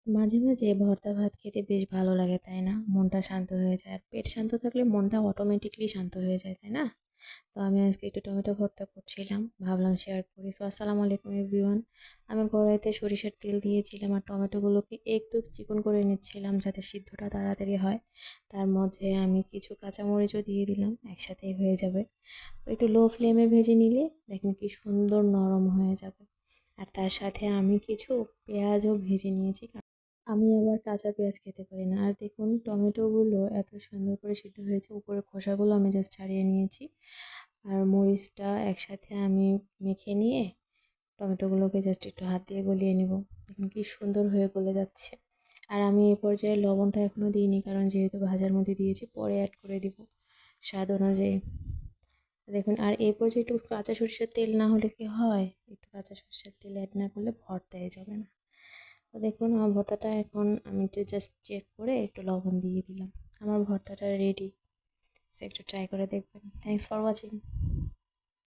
মাঝে, মাঝে ভর্তা ভাত খেতে বেশ ভালো লাগে, তাই না? মনটা শান্ত হয়ে যায়। আর পেট শান্ত থাকলে মনটা অটোমেটিক্যালি শান্ত হয়ে যায়, তাই না? তো আমি আজকে একটু টমেটো ভর্তা করছিলাম, ভাবলাম শেয়ার করি। সো আসসালামু আলাইকুম এভরিওয়ান। আমি কড়াইতে সরিষার তেল দিয়েছিলাম আর টমেটোগুলোকে একটু চিকন করে নিচ্ছিলাম যাতে সিদ্ধটা তাড়াতাড়ি হয়। তার মধ্যে আমি কিছু কাঁচামরিচও দিয়ে দিলাম, একসাথেই হয়ে যাবে। তো একটু লো ফ্লেমে ভেজে নিলে দেখুন কি সুন্দর নরম হয়ে যাবে। আর তার সাথে আমি কিছু পেঁয়াজও ভেজে নিয়েছি। আমি আবার কাঁচা পেঁয়াজ খেতে পারি না। আর দেখুন টমেটোগুলো এত সুন্দর করে সিদ্ধ হয়েছে, উপরের খোসাগুলো আমি জাস্ট ছাড়িয়ে নিয়েছি। আর মরিচটা একসাথে আমি মেখে নিয়ে টমেটোগুলোকে জাস্ট একটু হাত দিয়ে গলিয়ে নেব। দেখুন কি সুন্দর হয়ে গলে যাচ্ছে। আর আমি এ পর্যায়ে লবণটা এখনও দিইনি, কারণ যেহেতু ভাজার মধ্যে দিয়েছি, পরে অ্যাড করে দিব স্বাদ অনুযায়ী। দেখুন, আর এই পর্যায়ে একটু কাঁচা সরিষার তেল না হলে কি হয়, একটু কাঁচা সরিষার তেল অ্যাড না করলে ভর্তায় যাবে না। তো দেখুন আমার ভর্তাটা এখন আমি একটু জাস্ট চেক করে একটু লবণ দিয়ে দিলাম। আমার ভর্তাটা রেডি। সো একটু ট্রাই করে দেখবেন। Thanks for watching.